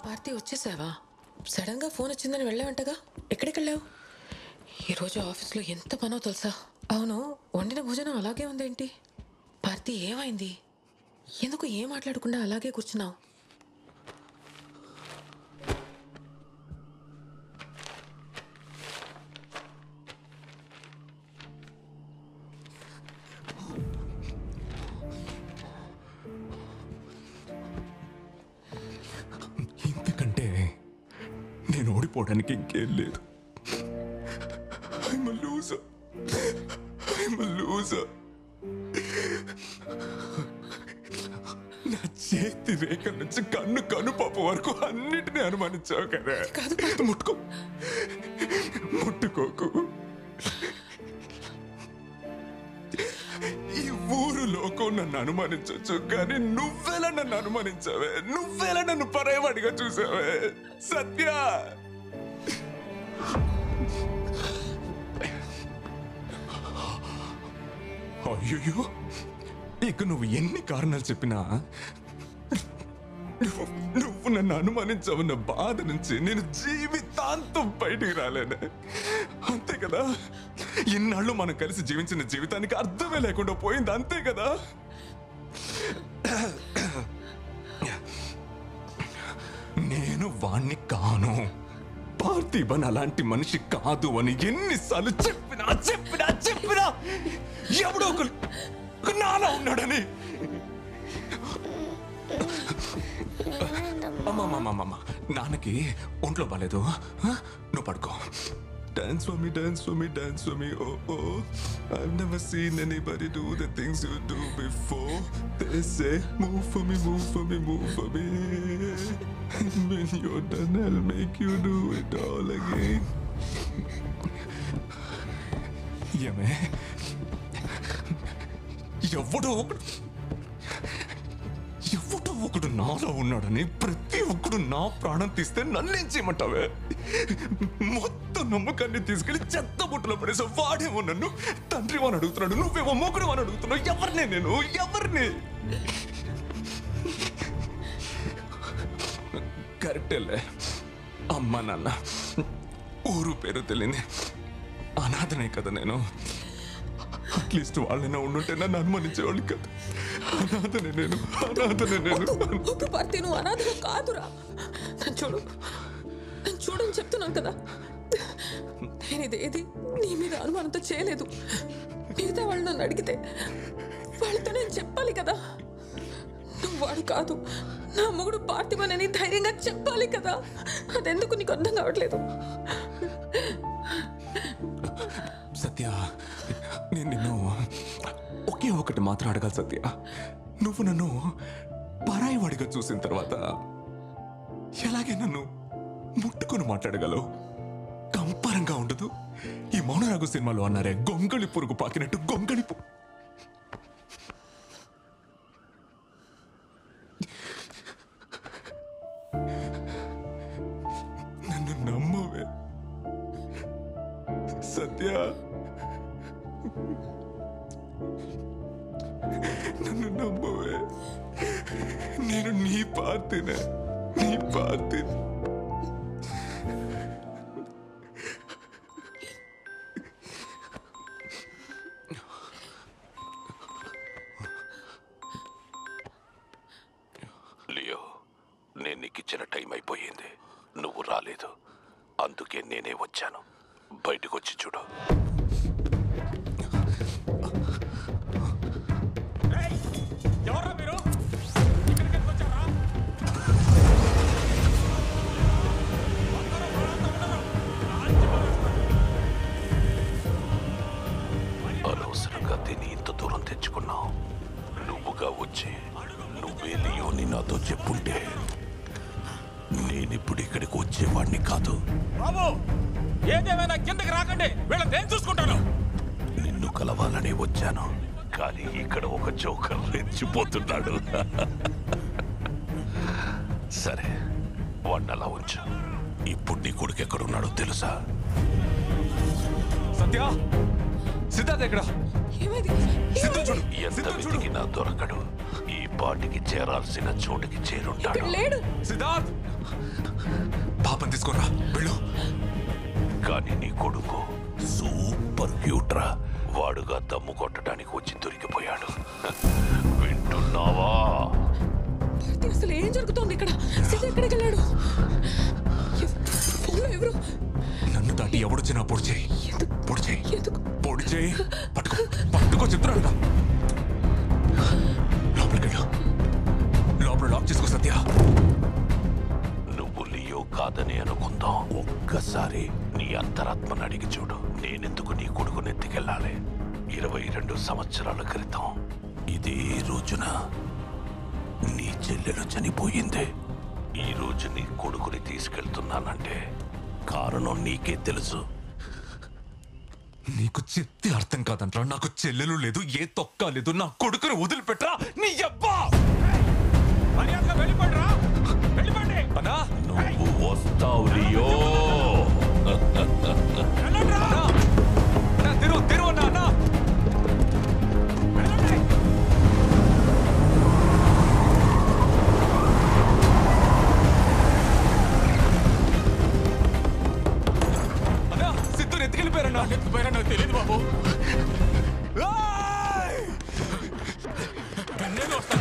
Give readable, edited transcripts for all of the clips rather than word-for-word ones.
భారతి వచ్చేసావా? సడన్గా ఫోన్ వచ్చిందని వెళ్ళావంటగా, ఎక్కడికి వెళ్ళావు? ఈరోజు ఆఫీస్లో ఎంత పనో తెలుసా? అవును, వండిన భోజనం అలాగే ఉందేంటి? భారతి ఏమైంది? ఎందుకు ఏం మాట్లాడకుండా అలాగే కూర్చున్నావు? ఇంతకంటే నేను ఓడిపోవడానికి ఇంకేం లేదు. I'm a loser. I'm a loser. నా చేతి రేఖ నుంచి కనుపాప వరకు అన్నిటినీ అనుమానించావు కదా. ముట్టుకోకు. ఈ ఊరు లోకం నన్ను అనుమానించవచ్చు, కానీ నువ్వెలా నన్ను అనుమానించావే? నువ్వెలా నన్ను పరాయవాడిగా చూసావే సత్య? అయ్యో, ఇక నువ్వు ఎన్ని కారణాలు చెప్పినా నువ్వు నన్ను అనుమానించావన్న బాధ నుంచి నేను జీవితాంతం బయటికి రాలేను. అంతే కదా? ఇన్నాళ్ళు మనం కలిసి జీవించిన జీవితానికి అర్థమే లేకుండా పోయింది, అంతే కదా? నేను వాణ్ణి కాను, పార్థిబన్ అలాంటి మనిషి కాదు అని ఎన్నిసార్లు చెప్పినా ఎవడో ఒక నాలా ఉన్నాడని. అమ్మా, నాన్నకి ఒంట్లో బాలేదు, నువ్వు పడుకో. Dance for me, dance for me, dance for me, oh oh. I've never seen anybody do the things you do before. They say, move for me, move for me, move for me. And when you're done, I'll make you do it all again. ఏమే, ఎవడో ఒకడు నాలో ఉన్నాడని ప్రతి ఒక్కడు నా ప్రాణం తీస్తే నన్నేం చేయమంటావే? మొత్తం నమ్మకాన్ని తీసుకెళ్లి చెత్త బుట్టలో పడేసా. వాడేమో నన్ను తండ్రి అని అడుగుతున్నాడు, నువ్వేమో మొగుడు అని అడుగుతున్నావు. ఎవరిని నేను? ఎవరిని? కరెక్టేలే, అమ్మ నాన్న ఊరు పేరు తెలియని అనాథనే కదా నేను. అట్లీస్ట్ వాళ్ళైనా ఉండుంటే నన్ను అనుమానించేవాళ్ళు కదా. అనాథనే నేను. భారతి, నువ్వు అనాథ కాదురా. నన్ను చూడని చెప్తున్నాను కదా. నేను ఇదేది నీ మీద అనుమానంతో చేయలేదు. మిగతా వాళ్ళు నన్ను అడిగితే వాళ్ళతో నేను చెప్పాలి కదా. నువ్వు వాడు కాదు, నా మొగుడు పార్థిబన్ అని ధైర్యంగా చెప్పాలి కదా. అదెందుకు నీకు అర్థం కావట్లేదు? సత్య, నేను నిన్ను ఒకే ఒకటి మాత్రం అడగాలి సత్య. నువ్వు నన్ను పరాయివాడిగా చూసిన తర్వాత ఎలాగే నన్ను ముట్టుకుని మాట్లాడగలవు? కంపరంగా ఉండదు? ఈ మౌనరాగు సినిమాలో అన్నారే, గొంగళి పురుగు పాకినట్టు గొంగళిపు. నన్ను నమ్మవే సత్య, నన్ను నమ్మవే. నేను నీ పార్టీనే. లియో, నేను నీకు ఇచ్చిన టైం అయిపోయింది, నువ్వు రాలేదు. అందుకే నేనే వచ్చాను. బయటకు వచ్చి చూడు. అనవసరంగా దీన్ని ఇంత దూరం తెచ్చుకున్నావు. నువ్వుగా వచ్చి నువ్వే లియోని నాతో చెప్పుంటే నేనిప్పుడు ఇక్కడికి వచ్చేవాడిని కాదు. బాబు, ఏదేమైనా కిందకి రాకండి, వీళ్ళని నేను చూసుకుంటాను. నిన్ను కలవాలని వచ్చాను, కానీ ఇక్కడ ఒక జోకర్ రెచ్చిపోతున్నాడు. సరే, వాడిని అలా ఉంచు. ఇప్పుడు నీ కొడుకు ఎక్కడున్నాడో తెలుసా? సత్య, సిద్ధార్థ్ ఎక్కడ? ఎంత వెతికినా దొరకడు. ఈ పాటికి చేరాల్సిన చోటుకి చేరుంటాడు. సిద్ధార్థ్ పాపం తీసుకోరా వెళ్ళు. కానీ నీ కొడుకు సూపర్ క్యూట్రా. వాడుగా దమ్ము కొట్టడానికి వచ్చి దొరికిపోయాడు. వింటున్నావా? అసలు ఏం జరుగుతోంది ఇక్కడ? సిద్ధు ఎక్కడికి వెళ్ళాడు? ఎవరు? నన్ను దాటి ఎవడొచ్చినా పొడి చేయి, పొడి చేయి, ఎందుకు? పొడి చేయి. పట్టుకో చెప్తున్నాను. లోపలికి వెళ్ళు. లోపల లాక్ చేసుకో సత్య. నువ్వు లియో కాదని అనుకుందాం. ఒక్కసారి నీ అంతరాత్మను అడిగి చూడు. నేనెందుకు నీ కొడుకుని ఎత్తుకెళ్ళాలి? 22 సంవత్సరాల క్రితం ఇదే రోజున నీ చెల్లెలు చనిపోయింది. ఈ రోజు నీ కొడుకుని తీసుకెళ్తున్నానంటే కారణం నీకే తెలుసు. నీకు చెప్తే అర్థం కాదంట్రా. నాకు చెల్లెలు లేదు, ఏ తొక్క లేదు. నా కొడుకుని వదిలిపెట్టరా నీ అబ్బా. వెళ్ళిపోండిరా, వెళ్ళిపోండి. అన్నా నువ్వు వస్తావు లియో. తెరువు అన్నా. అన్నా సిద్ధుని ఎత్తుకెళ్ళిపోయారన్నా. ఎత్తుకుపోయారా నాకు తెలియదు బాబు. నేను వస్తాను.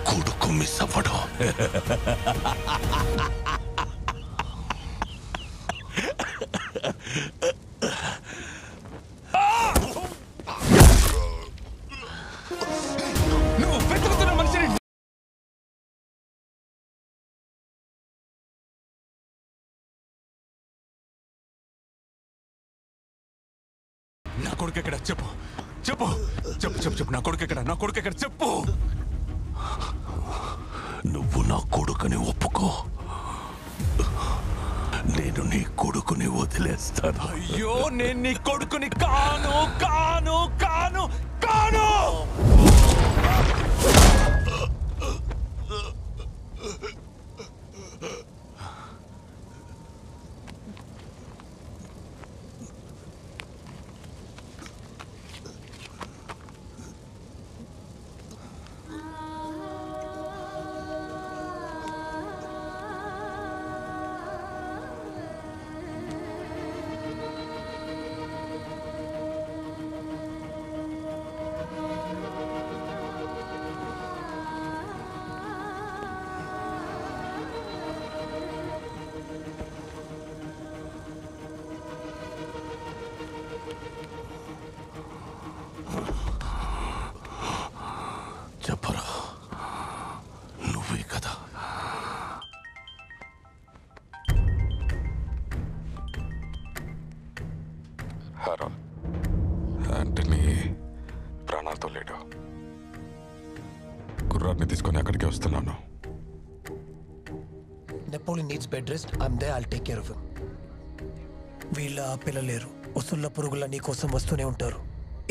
కొడుకు మిస్ అవ్వడం. నువ్వు వెతుకుతున్న మనిషిని నా కొడుకు ఎక్కడ? చెప్పు చెప్పు చెప్పు చెప్పు చెప్పు. నా కొడుకు ఎక్కడ? నా కొడుకు ఎక్కడ? చెప్పు. నువ్వు నా కొడుకుని ఒప్పుకో, నేను నీ కొడుకుని వదిలేస్తాను. అయ్యో, నేను నీ కొడుకుని కాను కాను కాను కాను. చెప్పరా, నువ్వే కదా? హరో, యాంటనీ ప్రాణాలతో లేడు. కుర్రాడిని తీసుకొని అక్కడికి వస్తున్నాను. Napoleon needs bed rest. I'm there. I'll take care of him. వీళ్ళ పిల్లలేరు. ఉసుళ్ళ పురుగుల నీ కోసం వస్తూనే ఉంటారు.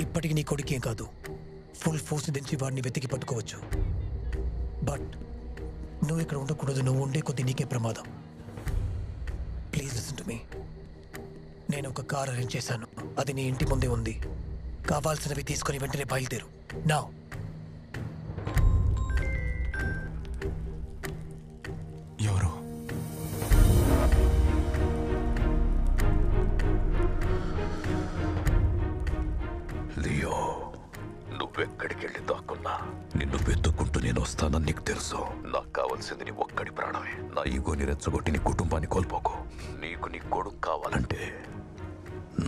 ఇప్పటికి నీ కొడుకేం కాదు, ఫుల్ ఫోర్స్ దించి వాడిని వెతికి పట్టుకోవచ్చు. బట్ నువ్వు ఇక్కడ ఉండకూడదు. నువ్వు ఉండే కొద్దీ నీకే ప్రమాదం. Please listen to me. నేను ఒక కార్ అరేంజ్ చేశాను. అది నీ ఇంటి ముందే ఉంది. కావాల్సినవి తీసుకొని వెంటనే బయలుదేరు. నా ఎవరు? లియో, నువ్వెక్కడికి వెళ్ళి దాక్కున్నా నిన్ను వెతుక్కుంటూ నేను వస్తానని నీకు తెలుసు. నాకు కావాల్సింది నీ ఒక్కడి ప్రాణమే. నా ఈగోని రెచ్చగొట్టి నీ కుటుంబాన్ని కోల్పోకు. నీకు నీ కొడుకు కావాలంటే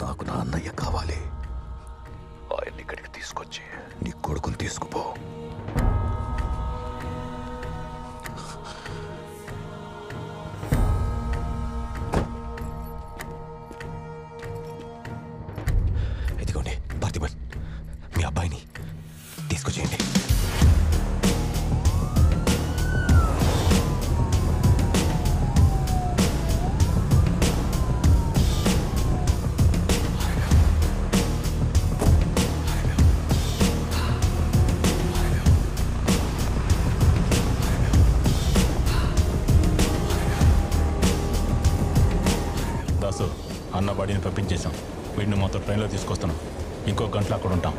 నాకు నా అన్నయ్య కావాలి. ఆయన్ని ఇక్కడికి తీసుకొచ్చి నీ కొడుకుని తీసుకుపో. ఇదిగోండి పార్థిబన్, మీ అబ్బాయిని తీసుకొచ్చేయండి. దాసు, అన్న బాడీని పంపించేశాం. వీడిని మొత్తం ట్రైన్లో తీసుకొస్తున్నాం. ఇంకో గంటలో అక్కడ ఉంటాం.